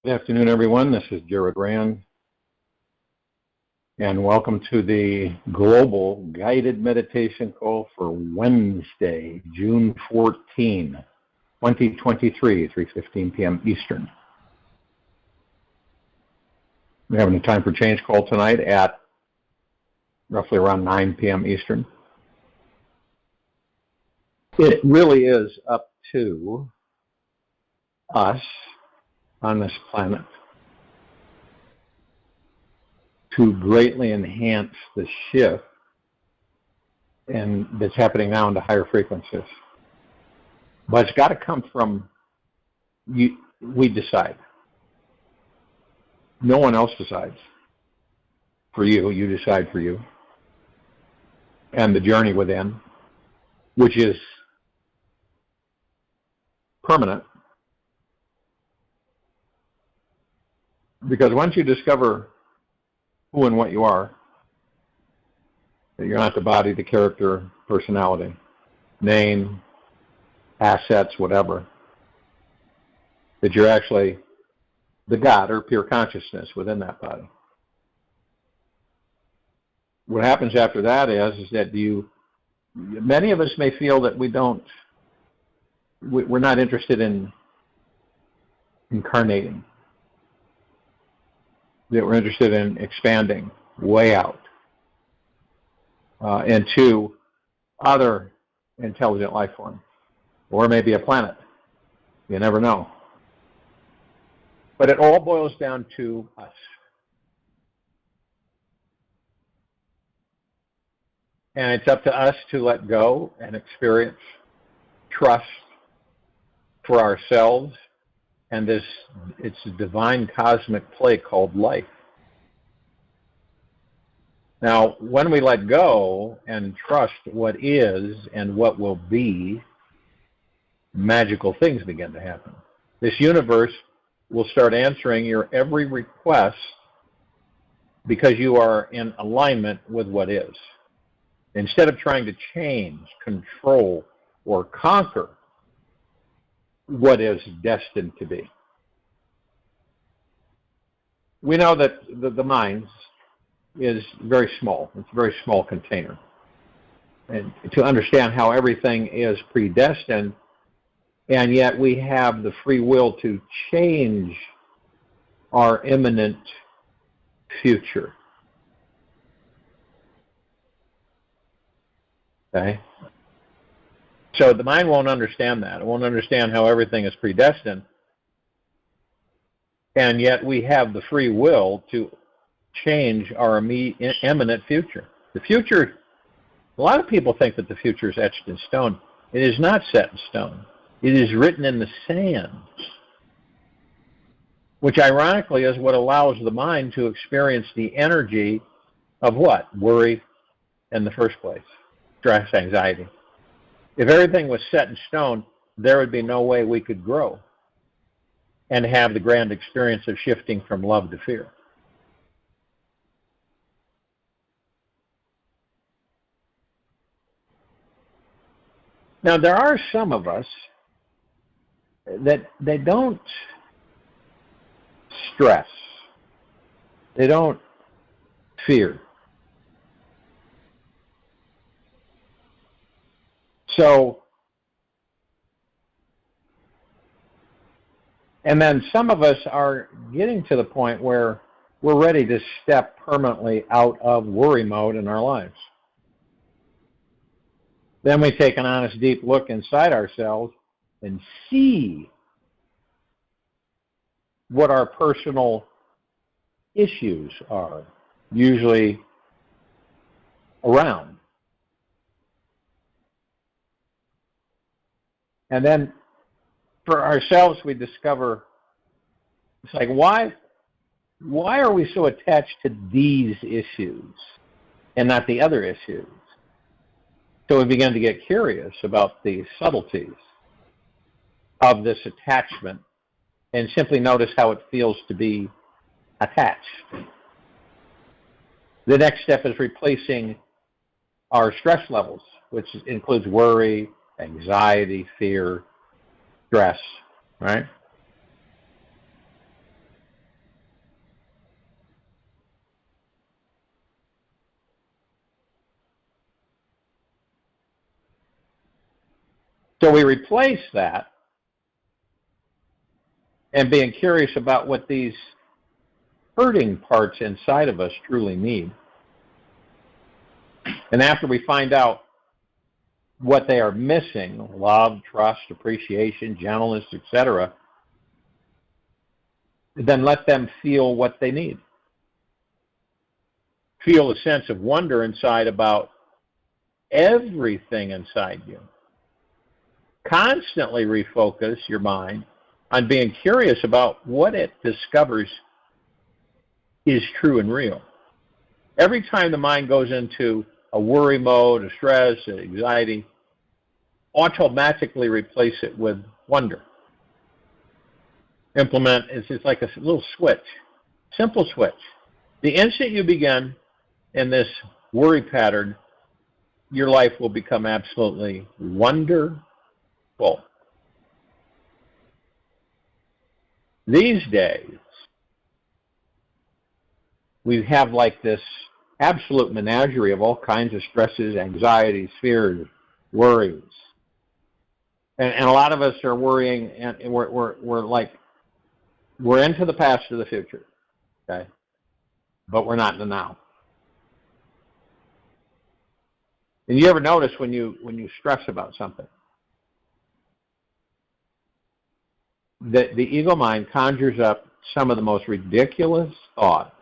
Good afternoon, everyone. This is Jared Rand, and welcome to the Global Guided Meditation Call for Wednesday, June 14, 2023, 3:15 p.m. Eastern. We're having a time for change call tonight at roughly around 9 p.m. Eastern. It really is up to us on this planet to greatly enhance the shift that's happening now into higher frequencies. But it's got to come from you. We decide. No one else decides for you. You decide for you. And the journey within, which is permanent. Because once you discover who and what you are, that you're not the body, the character, personality, name, assets, whatever, that you're actually the God or pure consciousness within that body. What happens after that is that many of us may feel that we're not interested in incarnating, that we're interested in expanding way out into other intelligent life forms, or maybe a planet. You never know. But it all boils down to us. And it's up to us to let go and experience trust for ourselves and it's a divine cosmic play called life. Now, when we let go and trust what is and what will be, magical things begin to happen. This universe will start answering your every request because you are in alignment with what is. Instead of trying to change, control, or conquer what is destined to be. We know that the mind is very small. It's a very small container. And to understand how everything is predestined, and yet we have the free will to change our imminent future. Okay? So the mind won't understand that. It won't understand how everything is predestined. And yet we have the free will to change our imminent future. The future, a lot of people think that the future is etched in stone. It is not set in stone. It is written in the sand, which ironically is what allows the mind to experience the energy of what? Worry in the first place. Stress, anxiety. If everything was set in stone, there would be no way we could grow and have the grand experience of shifting from love to fear. Now, there are some of us that they don't stress. They don't fear. So, and then some of us are getting to the point where we're ready to step permanently out of worry mode in our lives. Then we take an honest, deep look inside ourselves and see what our personal issues are, usually around. And then for ourselves, we discover, it's like, why are we so attached to these issues and not the other issues? So we begin to get curious about the subtleties of this attachment and simply notice how it feels to be attached. The next step is replacing our stress levels, which includes worry, anxiety, fear, stress, right? So we replace that and being curious about what these hurting parts inside of us truly need. And after we find out what they are missing, love, trust, appreciation, gentleness, etc., then let them feel what they need. Feel a sense of wonder inside about everything inside you. Constantly refocus your mind on being curious about what it discovers is true and real. Every time the mind goes into a worry mode, a stress, an anxiety, automatically replace it with wonder. It's just like a little switch, simple switch. The instant you begin in this worry pattern, your life will become absolutely wonderful. These days, we have like this absolute menagerie of all kinds of stresses, anxieties, fears, worries. And a lot of us are worrying, and we're into the past or the future, okay? But we're not in the now. And you ever notice when you stress about something, that the ego mind conjures up some of the most ridiculous thoughts,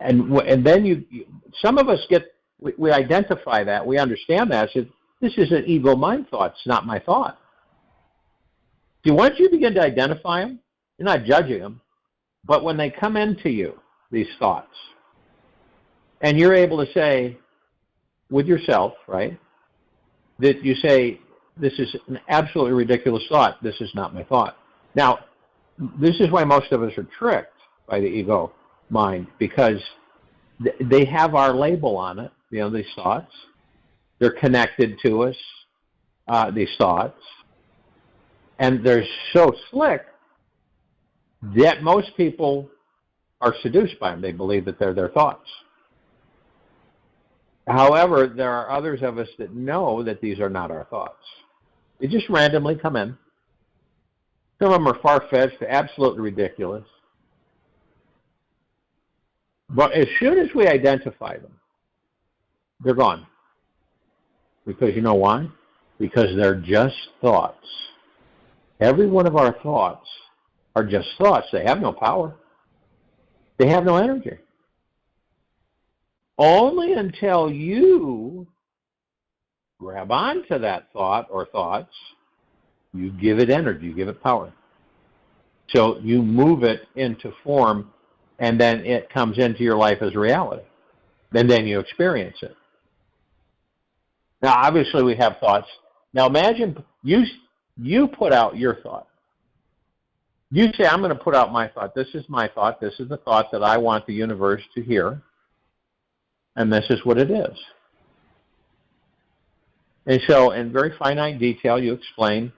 and then some of us we identify that, we understand that. So this is an ego mind thought. It's not my thought. See, once you begin to identify them, you're not judging them, but when they come into you, these thoughts, and you're able to say with yourself, right, that you say, this is an absolutely ridiculous thought. This is not my thought. Now, this is why most of us are tricked by the ego mind, because they have our label on it, these thoughts. They're connected to us, these thoughts. And they're so slick that most people are seduced by them. They believe that they're their thoughts. However, there are others of us that know that these are not our thoughts. They just randomly come in. Some of them are far-fetched, absolutely ridiculous. But as soon as we identify them, they're gone. Because you know why? Because they're just thoughts. Every one of our thoughts are just thoughts. They have no power. They have no energy. Only until you grab onto that thought or thoughts, you give it energy, you give it power. So you move it into form, and then it comes into your life as reality. And then you experience it. Now, obviously, we have thoughts. Now, imagine you put out your thought. You say, I'm going to put out my thought. This is my thought. This is the thought that I want the universe to hear. And this is what it is. And so, in very finite detail, you explain.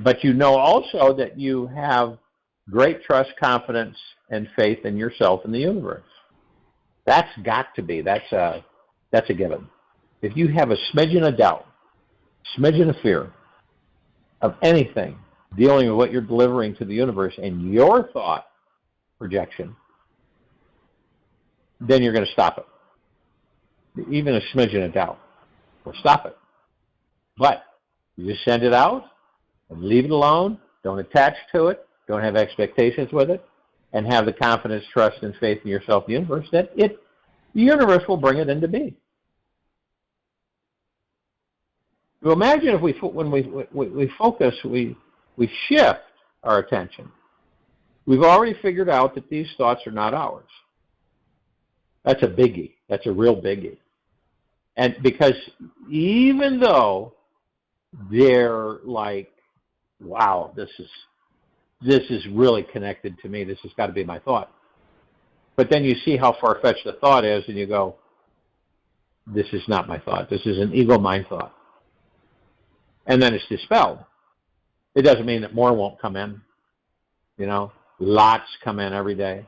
But you know also that you have great trust, confidence, and faith in yourself and the universe. That's got to be. That's a given. If you have a smidgen of doubt, smidgen of fear of anything dealing with what you're delivering to the universe in your thought projection, then you're going to stop it. Even a smidgen of doubt will stop it. But you just send it out and leave it alone. Don't attach to it. Don't have expectations with it. And have the confidence, trust, and faith in yourself and the universe that the universe will bring it into being. So imagine if when we focus, we shift our attention. We've already figured out that these thoughts are not ours. That's a biggie. That's a real biggie. And because even though they're like, wow, this is really connected to me, this has got to be my thought. But then you see how far-fetched the thought is, and you go, this is not my thought. This is an ego mind thought. And then it's dispelled. It doesn't mean that more won't come in. Lots come in every day.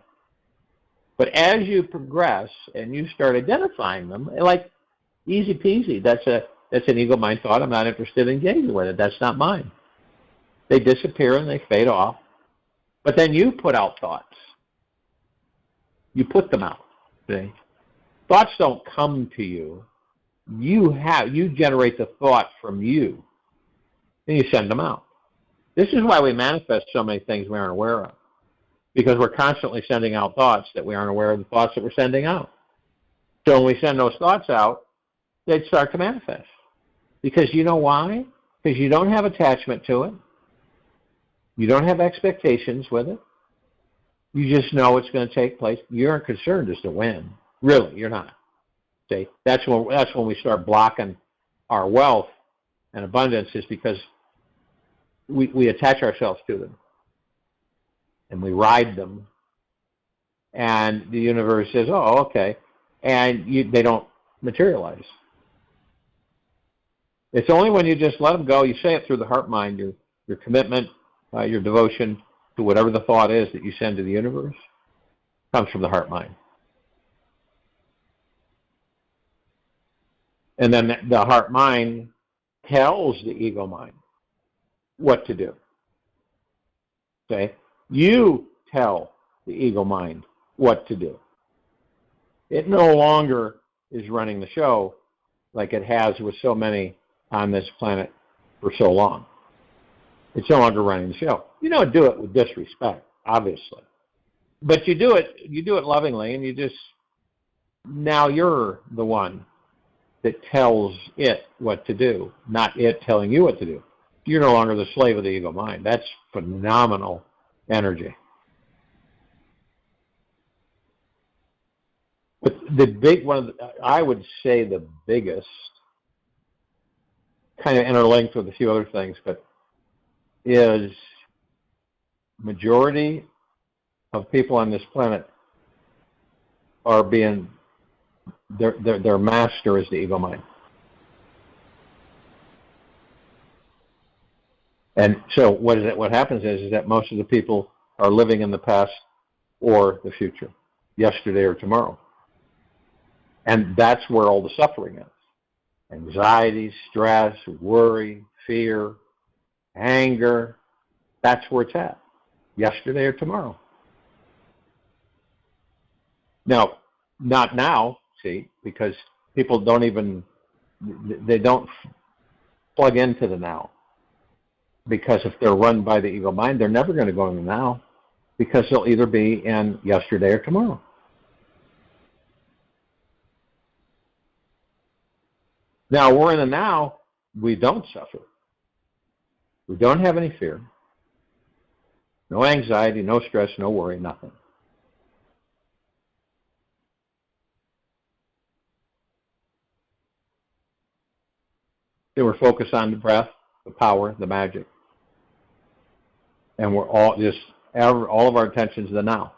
But as you progress and you start identifying them, like easy peasy, That's an ego mind thought. I'm not interested in engaging with it. That's not mine. They disappear and they fade off. But then you put out thoughts. You put them out. See? Thoughts don't come to you. You generate the thought from you. And you send them out. This is why we manifest so many things we aren't aware of. Because we're constantly sending out thoughts that we aren't aware of the thoughts that we're sending out. So when we send those thoughts out, they'd start to manifest. Because you know why? Because you don't have attachment to it. You don't have expectations with it. You just know it's going to take place. You aren't concerned as to when. Really, you're not. See, that's when we start blocking our wealth and abundance, is because we attach ourselves to them. And we ride them. And the universe says, oh, okay. And they don't materialize. It's only when you just let them go, you say it through the heart mind, your commitment, your devotion to whatever the thought is that you send to the universe, comes from the heart mind. And then the heart mind tells the ego mind what to do. Okay? You tell the ego mind what to do. It no longer is running the show like it has with so many on this planet for so long. It's no longer running the show. You don't do it with disrespect, obviously. But you do it lovingly, and now you're the one that tells it what to do, not it telling you what to do. You're no longer the slave of the ego mind. That's phenomenal energy. But the big one, I would say the biggest, kind of interlinked with a few other things, but is majority of people on this planet are being, their master is the ego mind. And so what happens is that most of the people are living in the past or the future, yesterday or tomorrow. And that's where all the suffering is. Anxiety, stress, worry, fear, anger. That's where it's at, yesterday or tomorrow. Now, not now, see, because people don't plug into the now. Because if they're run by the ego mind, they're never going to go in the now, because they'll either be in yesterday or tomorrow. Now, we're in the now, we don't suffer. We don't have any fear, no anxiety, no stress, no worry, nothing. They were focused on the breath, the power, the magic. And we're all of our attention is the now.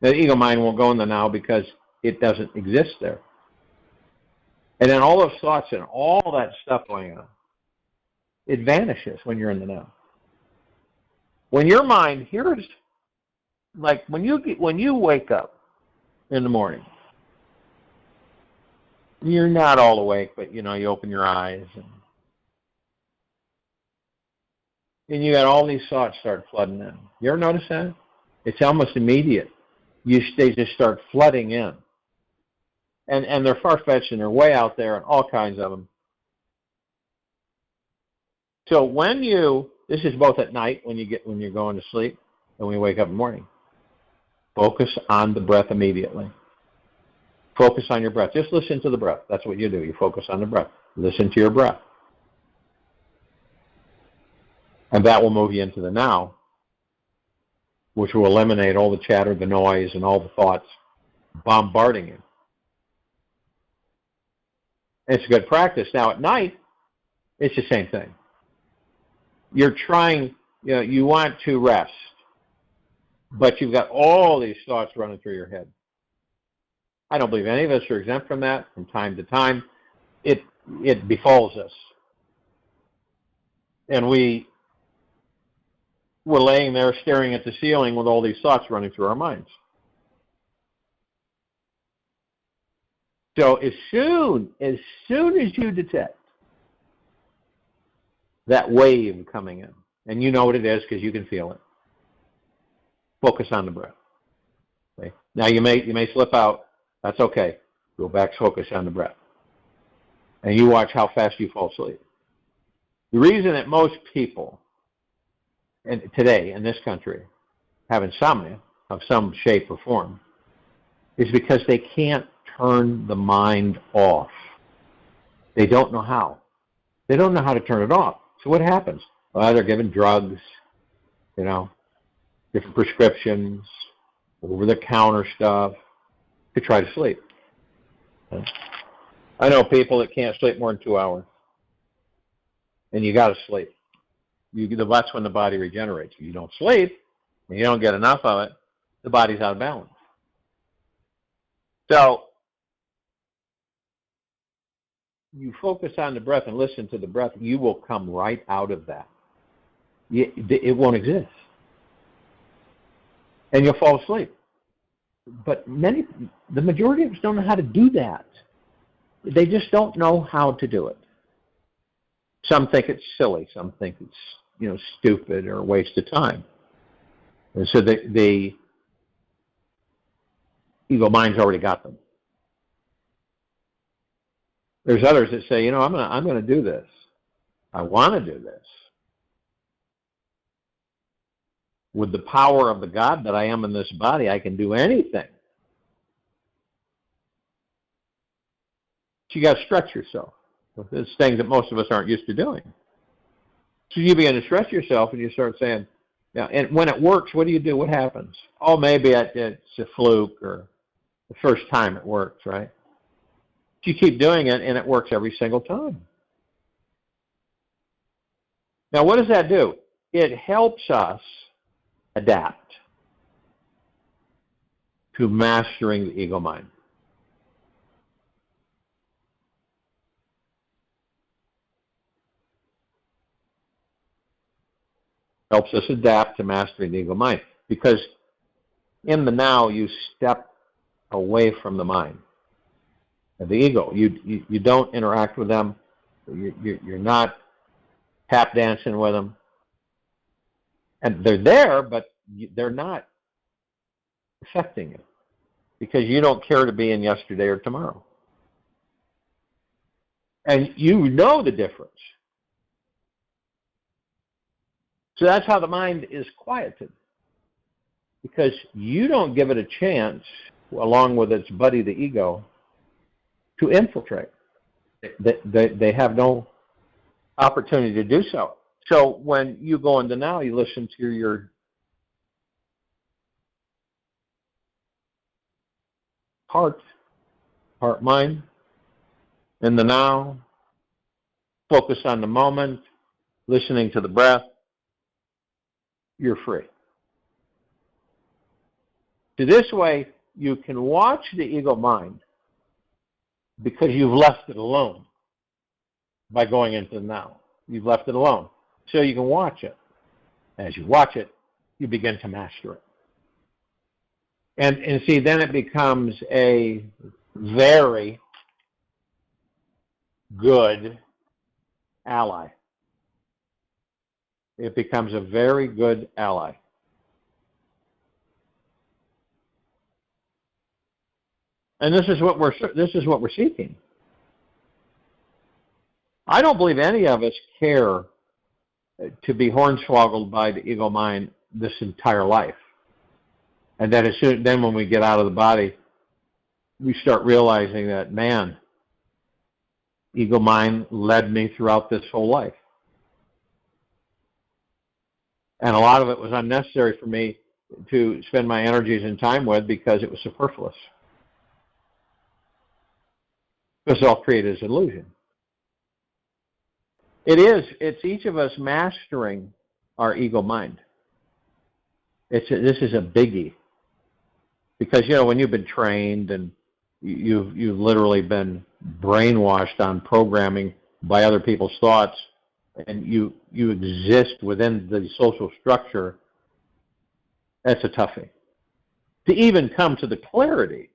The ego mind won't go in the now because it doesn't exist there. And then all those thoughts and all that stuff going on, it vanishes when you're in the now. When your mind hears, like when you wake up in the morning, you're not all awake, but you open your eyes and you got all these thoughts start flooding in. You ever notice that? It's almost immediate. They just start flooding in. And they're far-fetched and they're way out there and all kinds of them. So this is both at night when you're going to sleep and when you wake up in the morning. Focus on the breath immediately. Focus on your breath. Just listen to the breath. That's what you do. You focus on the breath. Listen to your breath. And that will move you into the now, which will eliminate all the chatter, the noise, and all the thoughts bombarding you. It's a good practice. Now at night, it's the same thing. You're trying, you want to rest, but you've got all these thoughts running through your head. I don't believe any of us are exempt from that from time to time. It befalls us. And we're laying there staring at the ceiling with all these thoughts running through our minds. So as soon as you detect that wave coming in, and you know what it is because you can feel it, focus on the breath. Okay? Now you may slip out. That's okay. Go back, focus on the breath. And you watch how fast you fall asleep. The reason that most people today in this country have insomnia of some shape or form is because they can't turn the mind off. They don't know how. They don't know how to turn it off. So what happens? Well, they're given drugs, different prescriptions, over-the-counter stuff to try to sleep. I know people that can't sleep more than 2 hours. And you got to sleep. That's when the body regenerates. If you don't sleep, and you don't get enough of it, the body's out of balance. So you focus on the breath and listen to the breath, you will come right out of that. It won't exist. And you'll fall asleep. But the majority of us don't know how to do that. They just don't know how to do it. Some think it's silly. Some think it's, stupid or a waste of time. And so the ego mind's already got them. There's others that say, I'm going to do this. I want to do this. With the power of the God that I am in this body, I can do anything. So you got to stretch yourself. It's things that most of us aren't used to doing. So you begin to stretch yourself and you start saying, and when it works, what do you do? What happens? Oh, maybe it's a fluke or the first time it works, right? You keep doing it, and it works every single time. Now, what does that do? It helps us adapt to mastering the ego mind. Helps us adapt to mastering the ego mind. Because in the now, you step away from the mind and the ego. You don't interact with them. You're not tap dancing with them. And they're there, but they're not affecting you because you don't care to be in yesterday or tomorrow. And you know the difference. So that's how the mind is quieted. Because you don't give it a chance, along with its buddy, the ego, to infiltrate. They have no opportunity to do so. So when you go into now, you listen to your heart mind, in the now, focus on the moment, listening to the breath, you're free. So this way, you can watch the ego mind because you've left it alone by going into the now. You've left it alone. So you can watch it. As you watch it, you begin to master it. And see, then it becomes a very good ally. It becomes a very good ally. And this is what we're seeking. I don't believe any of us care to be hornswoggled by the ego mind this entire life. And then when we get out of the body, we start realizing that, man, ego mind led me throughout this whole life. And a lot of it was unnecessary for me to spend my energies and time with because it was superfluous. Because all created is illusion. It's each of us mastering our ego mind. This is a biggie. Because, when you've been trained and you've literally been brainwashed on programming by other people's thoughts, and you exist within the social structure, that's a toughie. To even come to the clarity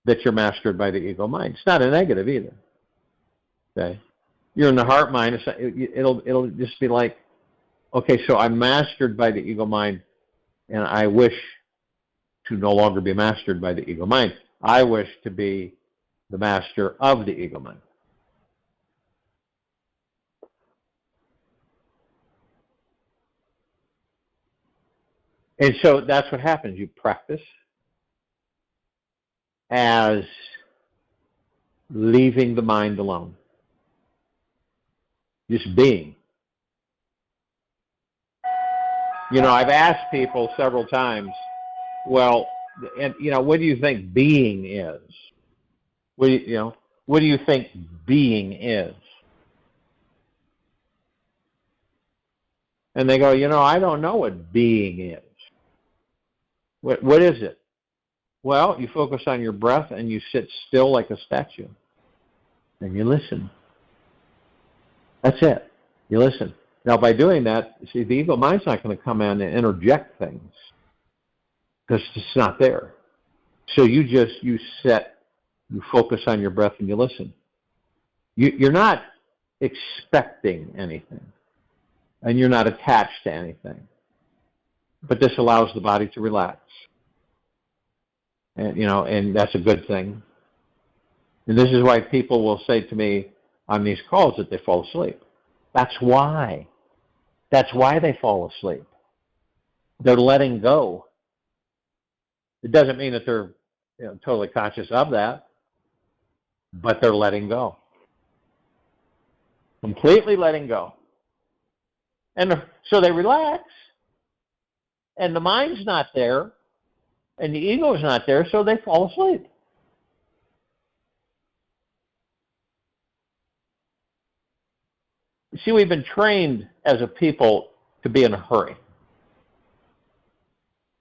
that you're mastered by the ego mind. It's not a negative either. Okay? You're in the heart mind, it'll just be like, okay, so I'm mastered by the ego mind, and I wish to no longer be mastered by the ego mind. I wish to be the master of the ego mind. And so that's what happens. You practice as leaving the mind alone. Just being. You know, I've asked people several times, well, and you know, what do you think being is? What do you think being is? And they go, you know, I don't know what being is. What is it? Well, you focus on your breath and you sit still like a statue. And you listen. That's it. You listen. Now, by doing that, see, the ego mind's not going to come in and interject things because it's not there. So you sit, you focus on your breath and you listen. You're not expecting anything, and you're not attached to anything. But this allows the body to relax. And, you know, and that's a good thing. And this is why people will say to me on these calls that they fall asleep. That's why. That's why they fall asleep. They're letting go. It doesn't mean that they're totally conscious of that, but they're letting go. Completely letting go. And so they relax, and the mind's not there, and the ego's not there, so they fall asleep. See, we've been trained as a people to be in a hurry.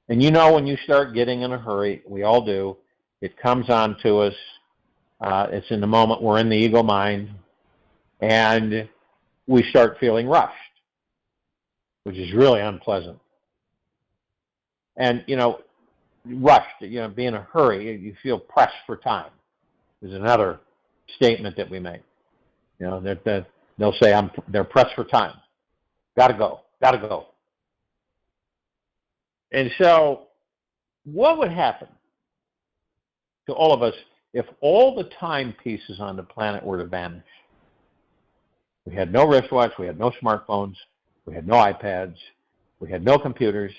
And you know, when you start getting in a hurry, we all do, it comes on to us. It's in the moment we're in the ego mind, and we start feeling rushed, which is really unpleasant. And, you know, rushed, be in a hurry, you feel pressed for time. Is another statement that we make. You know, that they'll say they're pressed for time. Gotta go. And so, what would happen to all of us if all the timepieces on the planet were to vanish? We had no wristwatch, we had no smartphones, we had no iPads, we had no computers,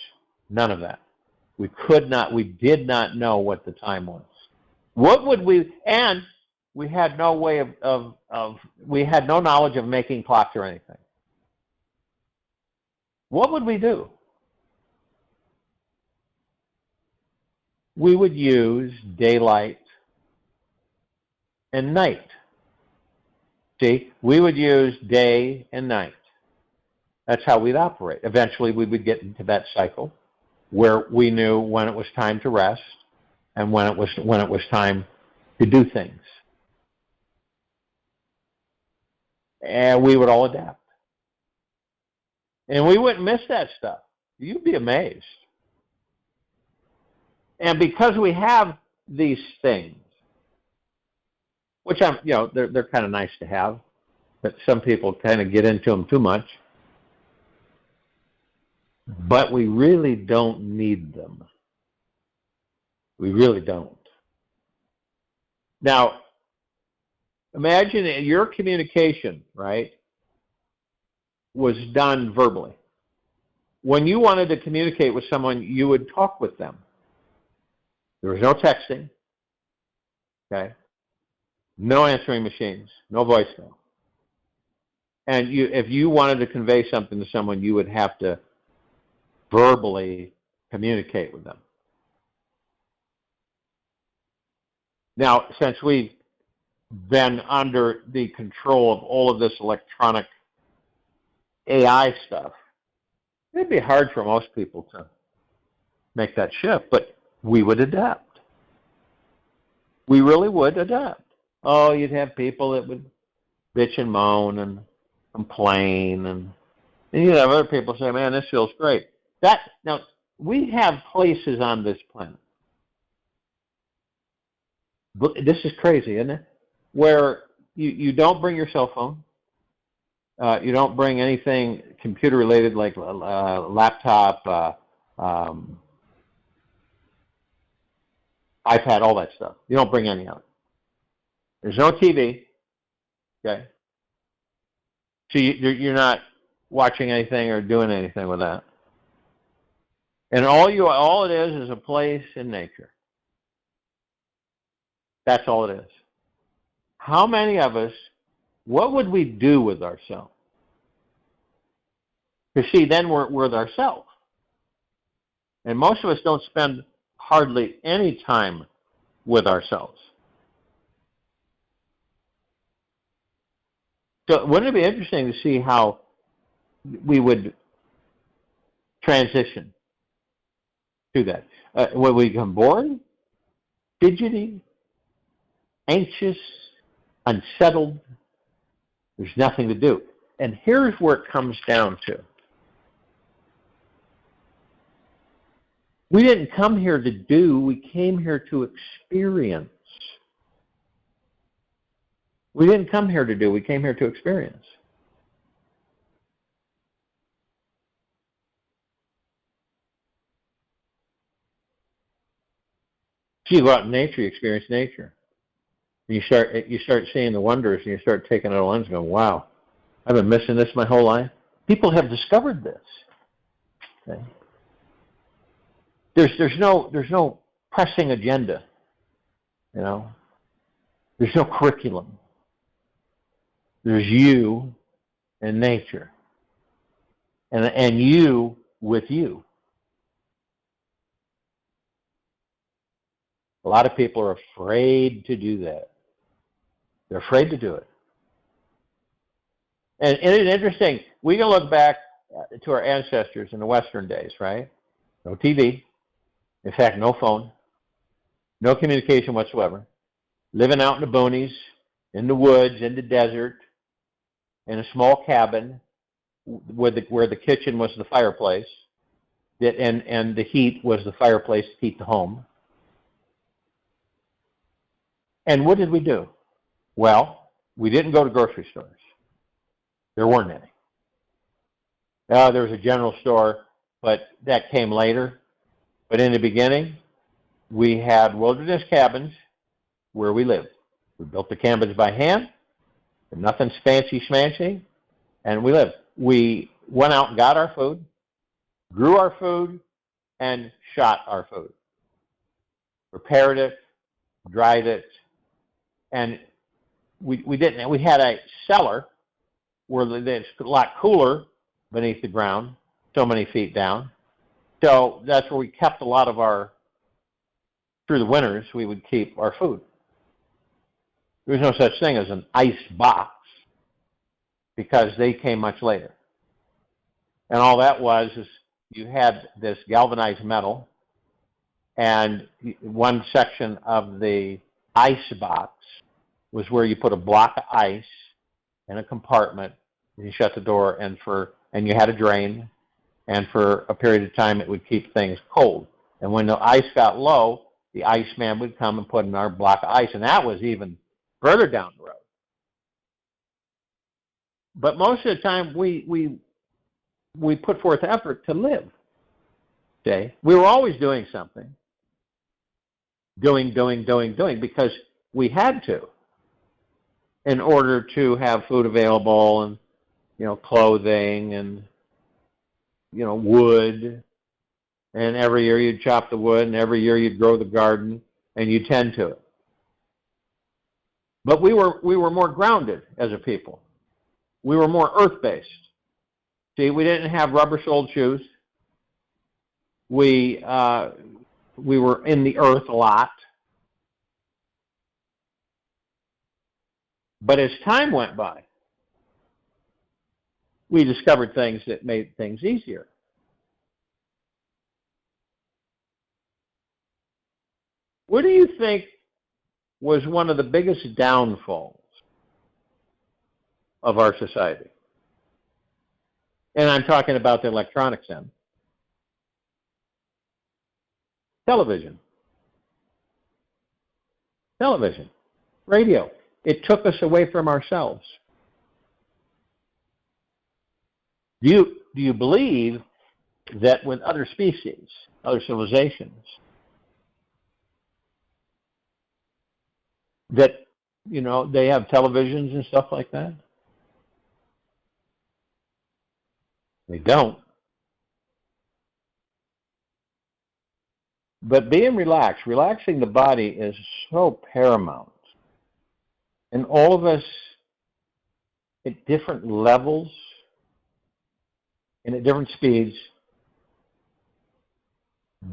none of that. We did not know what the time was. What would we, and we had no way we had no knowledge of making clocks or anything. What would we do? We would use daylight and night. See, we would use day and night. That's how we'd operate. Eventually, we would get into that cycle where we knew when it was time to rest and when it was time to do things. And we would all adapt. And we wouldn't miss that stuff. You'd be amazed. And because we have these things, which they're kind of nice to have, but some people kind of get into them too much. But we really don't need them. We really don't. Now, imagine your communication, right, was done verbally. When you wanted to communicate with someone, you would talk with them. There was no texting, okay? No answering machines, no voicemail. And if you wanted to convey something to someone, you would have to verbally communicate with them. Now, since we've been under the control of all of this electronic AI stuff, it'd be hard for most people to make that shift, but we would adapt. We really would adapt. Oh, you'd have people that would bitch and moan and complain, and you'd have other people say, man, this feels great. Now, we have places on this planet This is crazy, isn't it? Where you don't bring your cell phone. You don't bring anything computer related like laptop, iPad, all that stuff. You don't bring any of it. There's no TV. Okay. So you're not watching anything or doing anything with that. And all it is a place in nature. That's all it is. How many of us, what would we do with ourselves? Because see, then we're with ourselves. And most of us don't spend hardly any time with ourselves. So wouldn't it be interesting to see how we would transition to that? When we become bored, fidgety, anxious, unsettled, there's nothing to do. And here's where it comes down to. We didn't come here to do, we came here to experience. We didn't come here to do, we came here to experience. So you go out in nature, you experience nature. You start seeing the wonders, and you start taking it all in and going, wow, I've been missing this my whole life. People have discovered this. Okay? There's no pressing agenda, you know. There's no curriculum. There's you and nature, and you with you. A lot of people are afraid to do that. They're afraid to do it. And it is interesting. We can look back to our ancestors in the Western days, right? No TV. In fact, no phone. No communication whatsoever. Living out in the boonies, in the woods, in the desert, in a small cabin where the kitchen was the fireplace, and the heat was the fireplace to heat the home. And what did we do? Well, we didn't go to grocery stores. There weren't any. There was a general store, but that came later. But in the beginning, we had wilderness cabins where we lived. We built the cabins by hand, nothing fancy schmancy, and we lived. We went out and got our food, grew our food, and shot our food. Prepared it, dried it, and we had a cellar where it's a lot cooler beneath the ground, so many feet down. So that's where we kept a lot of through the winters, we would keep our food. There was no such thing as an ice box because they came much later. And all that was is you had this galvanized metal, and one section of the ice box was where you put a block of ice in a compartment, and you shut the door, and you had a drain, and for a period of time it would keep things cold. And when the ice got low, the iceman would come and put in our block of ice, and that was even further down the road. But most of the time we put forth effort to live. Okay? We were always doing something. Doing, because we had to in order to have food available and, clothing and, wood. And every year you'd chop the wood, and every year you'd grow the garden, and you'd tend to it. But we were more grounded as a people. We were more earth-based. See, we didn't have rubber-soled shoes. We were in the earth a lot. But as time went by, we discovered things that made things easier. What do you think was one of the biggest downfalls of our society? And I'm talking about the electronics end. Television. television, radio. It took us away from ourselves. Do you believe that with other species, other civilizations, that, you know, they have televisions and stuff like that? They don't. But being relaxed, relaxing the body is so paramount. And all of us at different levels and at different speeds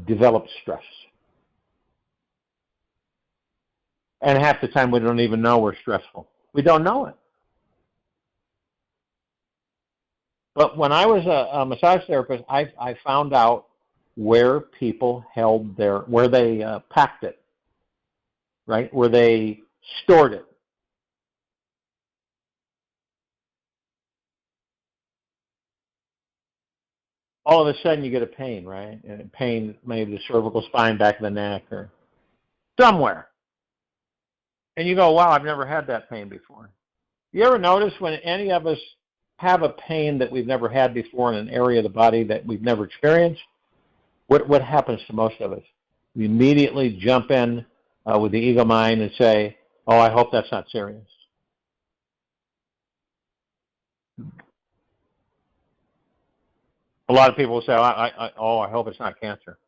develop stress. And half the time we don't even know we're stressful. We don't know it. But when I was a massage therapist, I found out where people held where they packed it, right? Where they stored it. All of a sudden you get a pain, right? And pain, maybe the cervical spine, back of the neck, or somewhere. And you go, wow, I've never had that pain before. You ever notice when any of us have a pain that we've never had before in an area of the body that we've never experienced? What happens to most of us? We immediately jump in with the ego mind and say, oh, I hope that's not serious. A lot of people will say, I hope it's not cancer.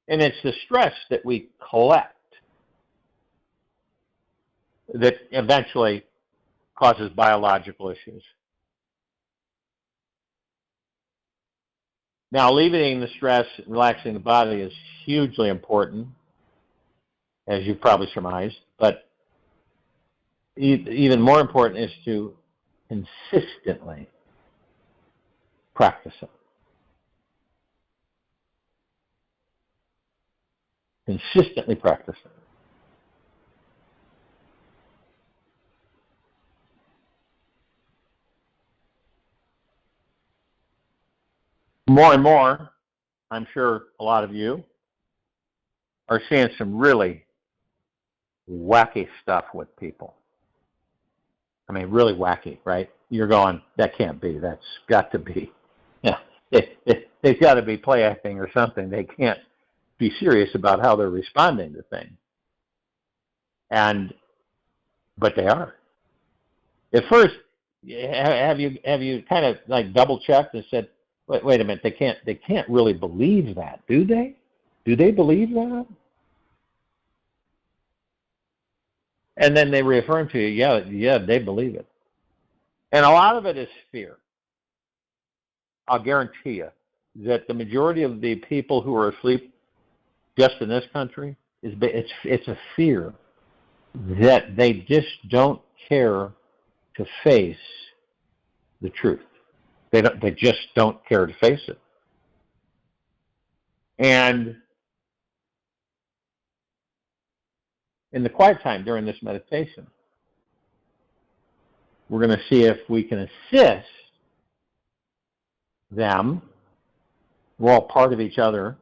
And it's the stress that we collect that eventually causes biological issues. Now, alleviating the stress, relaxing the body is hugely important, as you've probably surmised, but even more important is to consistently practice it. Consistently practice it. More and more, I'm sure a lot of you are seeing some really wacky stuff with people. I mean, really wacky, right? You're going, that can't be. That's got to be. Yeah, they've got to be play acting or something. They can't be serious about how they're responding to things. But they are. At first, have you kind of like double checked and said, wait a minute, they can't really believe that, do they? Do they believe that? And then they reaffirm to you, yeah, they believe it. And a lot of it is fear. I'll guarantee you that the majority of the people who are asleep just in this country, it's a fear that they just don't care to face the truth. They just don't care to face it. And in the quiet time during this meditation, we're going to see if we can assist them. We're all part of each other.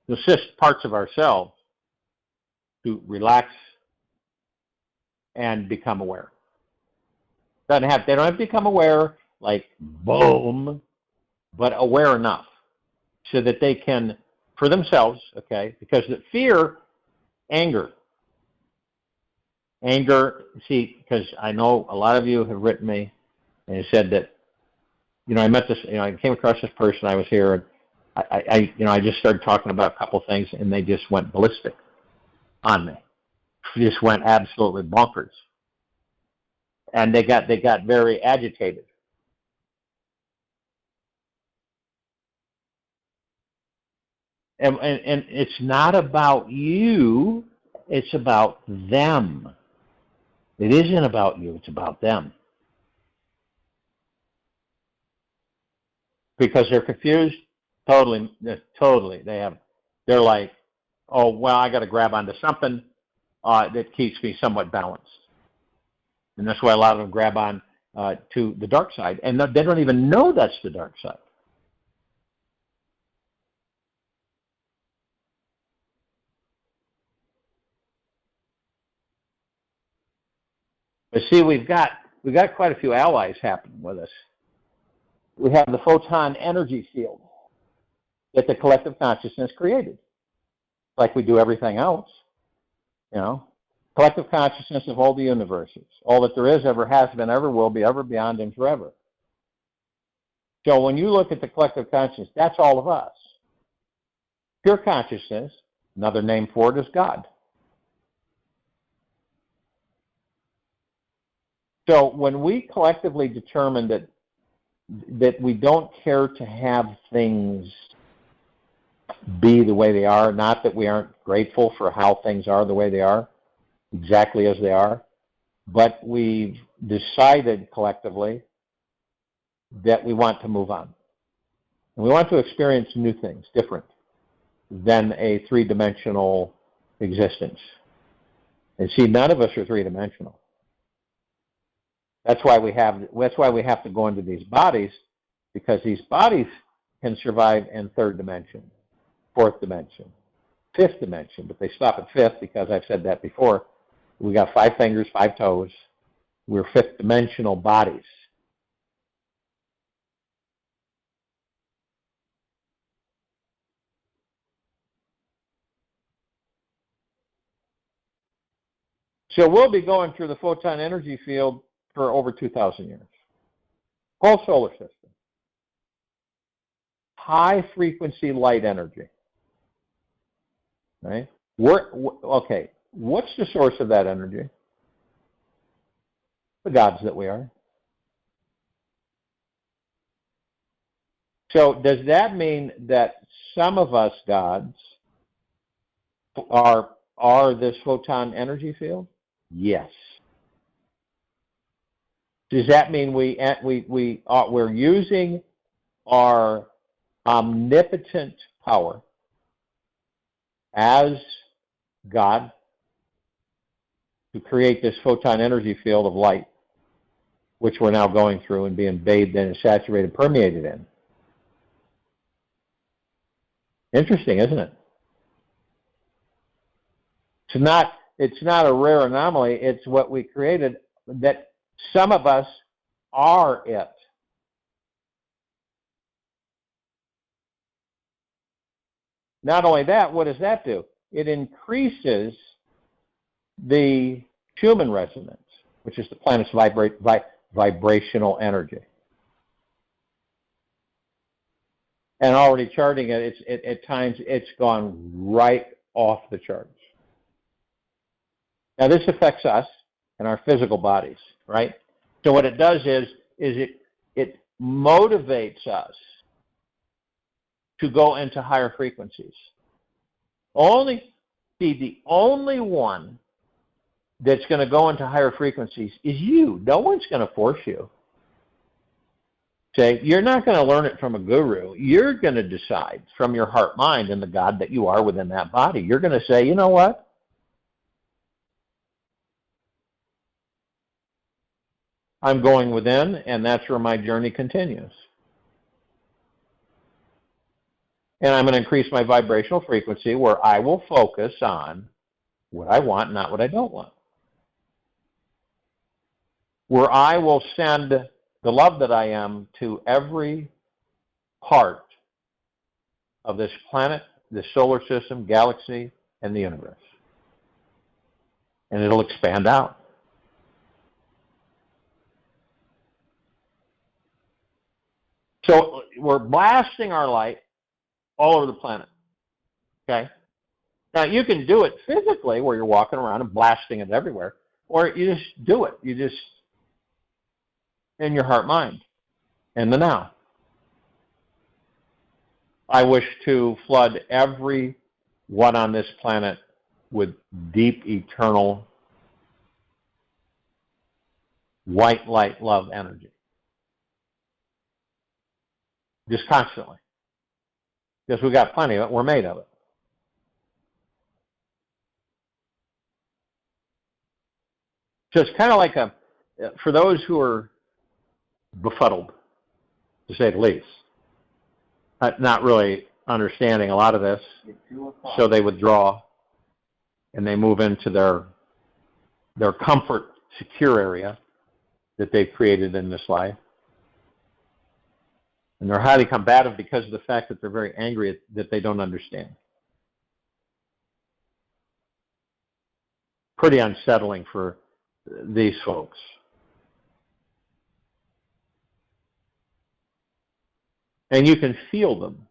To assist parts of ourselves to relax and become aware. They don't have to become aware like boom, but aware enough so that they can, for themselves, okay, because the fear, anger, see, because I know a lot of you have written me and said that, I met this, I came across this person, I was here, and I just started talking about a couple things, and they just went ballistic on me. They just went absolutely bonkers. And they got very agitated. And it's not about you, it's about them. It isn't about you, it's about them. Because they're confused, totally. They're like, oh, well, I got to grab onto something that keeps me somewhat balanced. And that's why a lot of them grab on to the dark side. And they don't even know that's the dark side. But see, we've got quite a few allies happening with us. We have the photon energy field that the collective consciousness created, like we do everything else. You know, collective consciousness of all the universes, all that there is, ever has been, ever will be, ever beyond, and forever. So when you look at the collective consciousness, that's all of us. Pure consciousness, another name for it is God. So when we collectively determine that we don't care to have things be the way they are, not that we aren't grateful for how things are the way they are, exactly as they are, but we've decided collectively that we want to move on. And we want to experience new things, different than a three-dimensional existence. And see, none of us are three-dimensional. That's why we have to go into these bodies, because these bodies can survive in third dimension, fourth dimension, fifth dimension, but they stop at fifth because I've said that before. We got 5 fingers, 5 toes. We're fifth dimensional bodies. So we'll be going through the photon energy field for over 2,000 years. Whole solar system. High frequency light energy. Right? Okay, what's the source of that energy? The gods that we are. So does that mean that some of us gods are this photon energy field? Yes. Does that mean we're using our omnipotent power as God to create this photon energy field of light, which we're now going through and being bathed in and saturated, permeated in? Interesting, isn't it? It's not a rare anomaly. It's what we created, that some of us are it. Not only that, what does that do? It increases the Schumann resonance, which is the planet's vibrational energy. And already charting it, at times it's gone right off the charts. Now this affects us and our physical bodies, right? So what it does is it motivates us to go into higher frequencies. The only one that's going to go into higher frequencies is you. No one's going to force you. Okay? You're not going to learn it from a guru. You're going to decide from your heart, mind, and the God that you are within that body. You're going to say, you know what? I'm going within, and that's where my journey continues. And I'm going to increase my vibrational frequency where I will focus on what I want, not what I don't want. Where I will send the love that I am to every part of this planet, this solar system, galaxy, and the universe. And it'll expand out. So we're blasting our light all over the planet. Okay? Now, you can do it physically where you're walking around and blasting it everywhere, or you just do it. You just, in your heart, mind, in the now. I wish to flood everyone on this planet with deep, eternal, white light, love energy. Just constantly. Because we got plenty of it. We're made of it. So it's kind of like for those who are befuddled, to say the least, not really understanding a lot of this, so they withdraw and they move into their comfort secure area that they've created in this life. And they're highly combative because of the fact that they're very angry that they don't understand. Pretty unsettling for these folks. And you can feel them.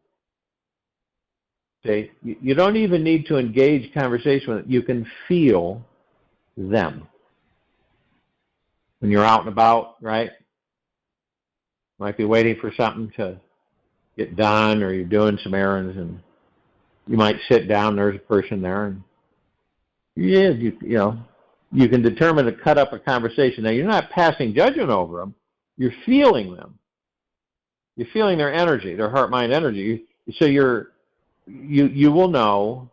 Okay? You don't even need to engage conversation with them. You can feel them. When you're out and about, right? Might be waiting for something to get done, or you're doing some errands, and you might sit down, there's a person there, and yeah, you know, you can determine to cut up a conversation. Now, you're not passing judgment over them. You're feeling them. You're feeling their energy, their heart-mind energy. So you will know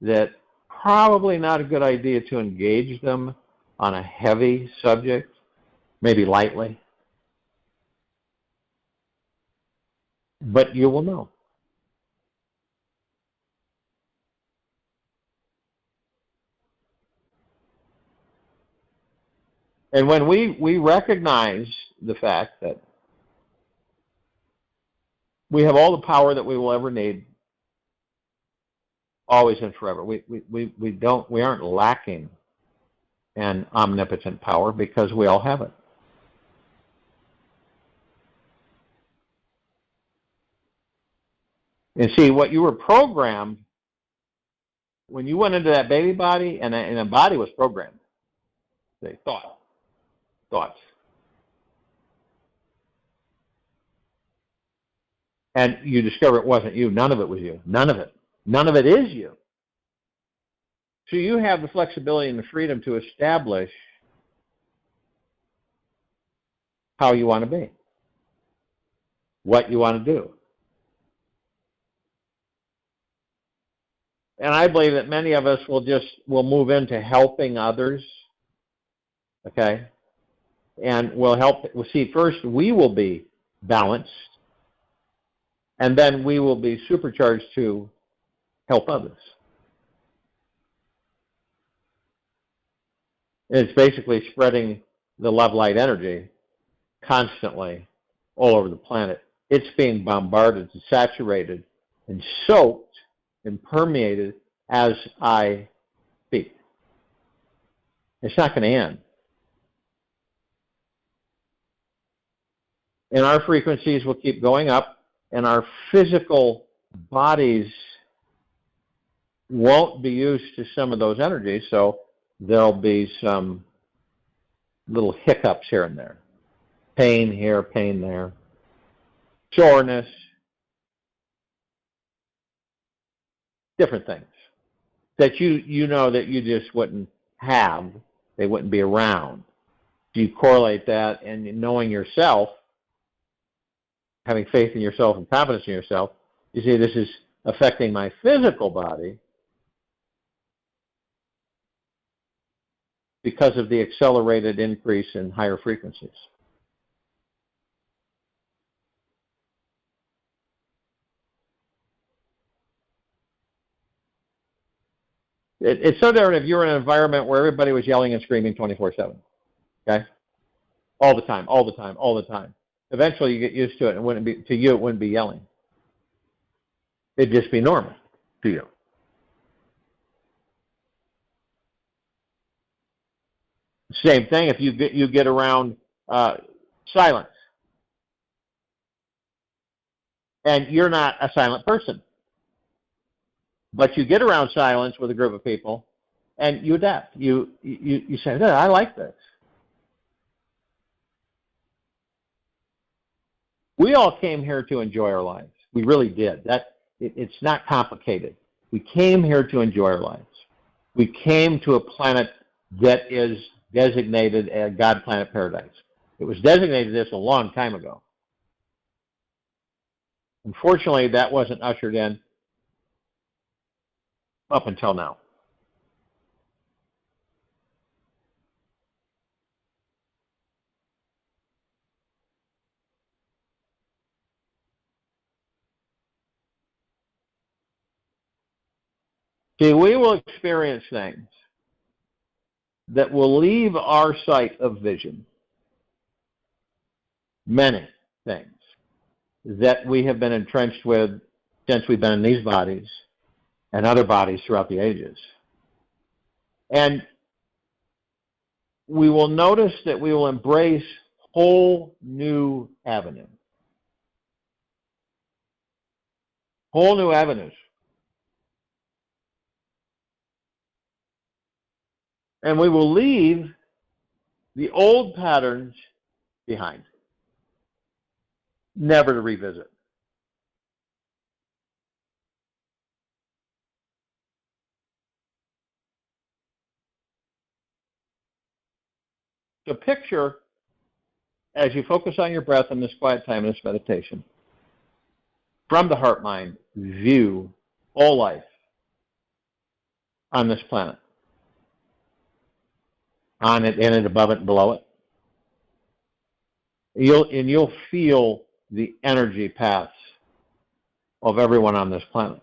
that probably not a good idea to engage them on a heavy subject, maybe lightly. But you will know. And when we recognize the fact that we have all the power that we will ever need, always and forever, we aren't lacking in omnipotent power because we all have it. And see, what you were programmed when you went into that baby body, and a body was programmed. They thoughts. And you discover it wasn't you. None of it was you. None of it. None of it is you. So you have the flexibility and the freedom to establish how you want to be, what you want to do. And I believe that many of us will move into helping others, okay? And we'll help. We'll see, first we will be balanced, and then we will be supercharged to help others. And it's basically spreading the love light energy constantly all over the planet. It's being bombarded and saturated and soaked and permeated as I speak. It's not going to end. And our frequencies will keep going up, and our physical bodies won't be used to some of those energies, so there'll be some little hiccups here and there. Pain here, pain there. Soreness. Different things that you know that you just wouldn't have. They wouldn't be around. You correlate that, and knowing yourself, having faith in yourself and confidence in yourself, you see this is affecting my physical body because of the accelerated increase in higher frequencies. It's so different if you're in an environment where everybody was yelling and screaming 24/7, okay? All the time, all the time, all the time. Eventually you get used to it, and it wouldn't be yelling. It'd just be normal to you. Same thing if you get around silence. And you're not a silent person. But you get around silence with a group of people, and you adapt. You say, no, I like this. We all came here to enjoy our lives. We really did. It's not complicated. We came here to enjoy our lives. We came to a planet that is designated a God planet paradise. It was designated this a long time ago. Unfortunately, that wasn't ushered in up until now. See, we will experience things that will leave our sight of vision. Many things that we have been entrenched with since we've been in these bodies and other bodies throughout the ages. And we will notice that we will embrace whole new avenues. Whole new avenues. And we will leave the old patterns behind, never to revisit. So picture, as you focus on your breath in this quiet time, in this meditation, from the heart-mind view all life on this planet, on it, in it, above it, and below it. You'll feel the energy paths of everyone on this planet.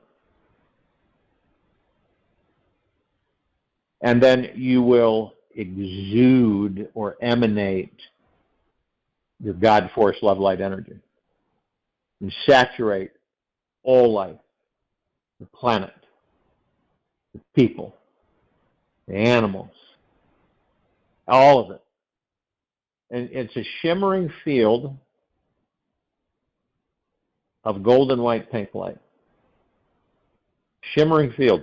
And then you will exude or emanate your God force, love, light, energy. And saturate all life, the planet, the people, the animals, all of it. And it's a shimmering field of golden white pink light. Shimmering field.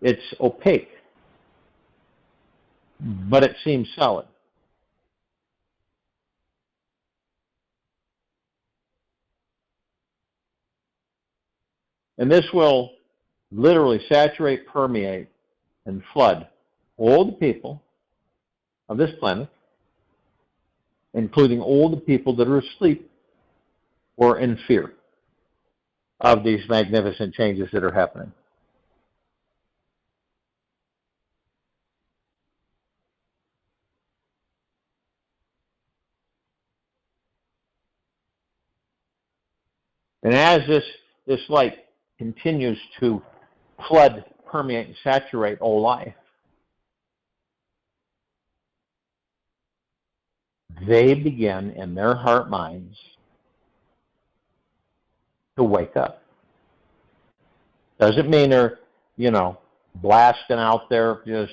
It's opaque, but it seems solid. And this will literally saturate, permeate, and flood all the people of this planet, including all the people that are asleep or in fear of these magnificent changes that are happening. And as this light continues to flood, permeate, and saturate all life, they begin in their heart minds to wake up. Doesn't mean they're, blasting out there, just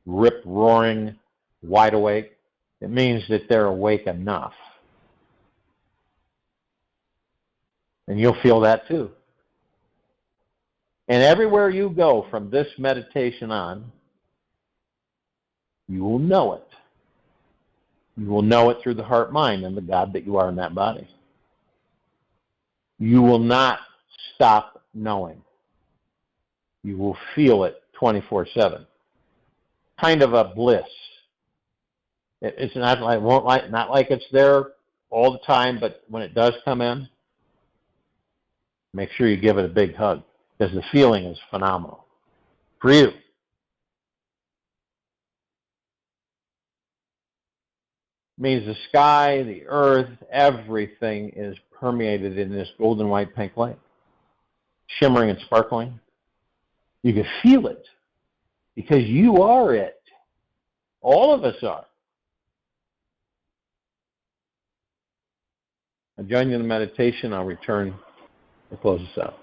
rip-roaring, wide awake. It means that they're awake enough. And you'll feel that too. And everywhere you go from this meditation on, you will know it. You will know it through the heart mind and the God that you are in that body. You will not stop knowing. You will feel it 24/7. Kind of a bliss. It's not like it's there all the time, but when it does come in, make sure you give it a big hug, because the feeling is phenomenal for you. It means the sky, the earth, everything is permeated in this golden white pink light, shimmering and sparkling. You can feel it because you are it. All of us are. I'll join you in the meditation. I'll return to close this out.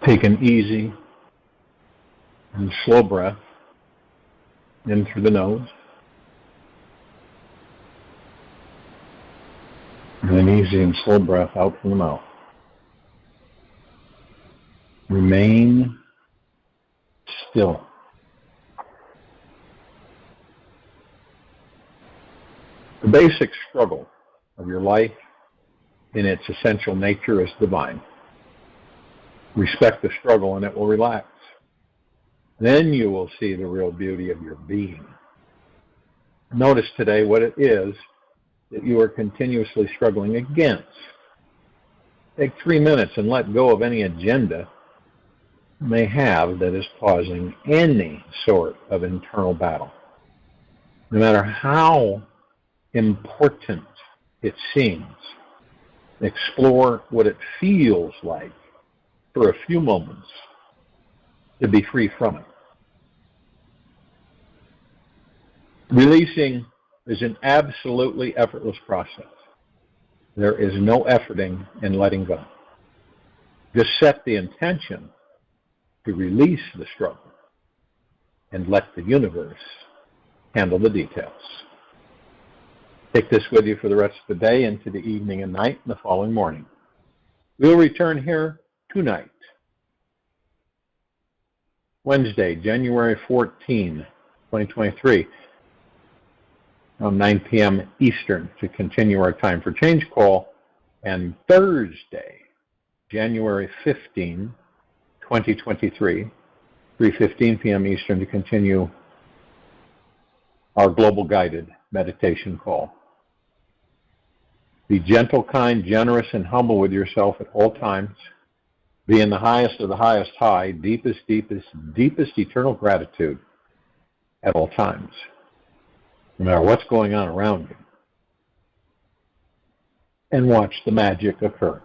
Take an easy and slow breath in through the nose, and an easy and slow breath out from the mouth. Remain still. The basic struggle of your life in its essential nature is divine. Respect the struggle and it will relax. Then you will see the real beauty of your being. Notice today what it is that you are continuously struggling against. Take 3 minutes and let go of any agenda you may have that is causing any sort of internal battle. No matter how important it seems, explore what it feels like for a few moments to be free from it. Releasing is an absolutely effortless process. There is no efforting in letting go. Just set the intention to release the struggle and let the universe handle the details. Take this with you for the rest of the day, into the evening and night, and the following morning. We'll return here tonight, Wednesday, January 14, 2023, around 9 p.m. Eastern, to continue our Time for Change call, and Thursday, January 15, 2023, 3:15 p.m. Eastern, to continue our global guided meditation call. Be gentle, kind, generous, and humble with yourself at all times. Be in the highest of the highest high, deepest, deepest, deepest eternal gratitude at all times, no matter what's going on around you. And watch the magic occur.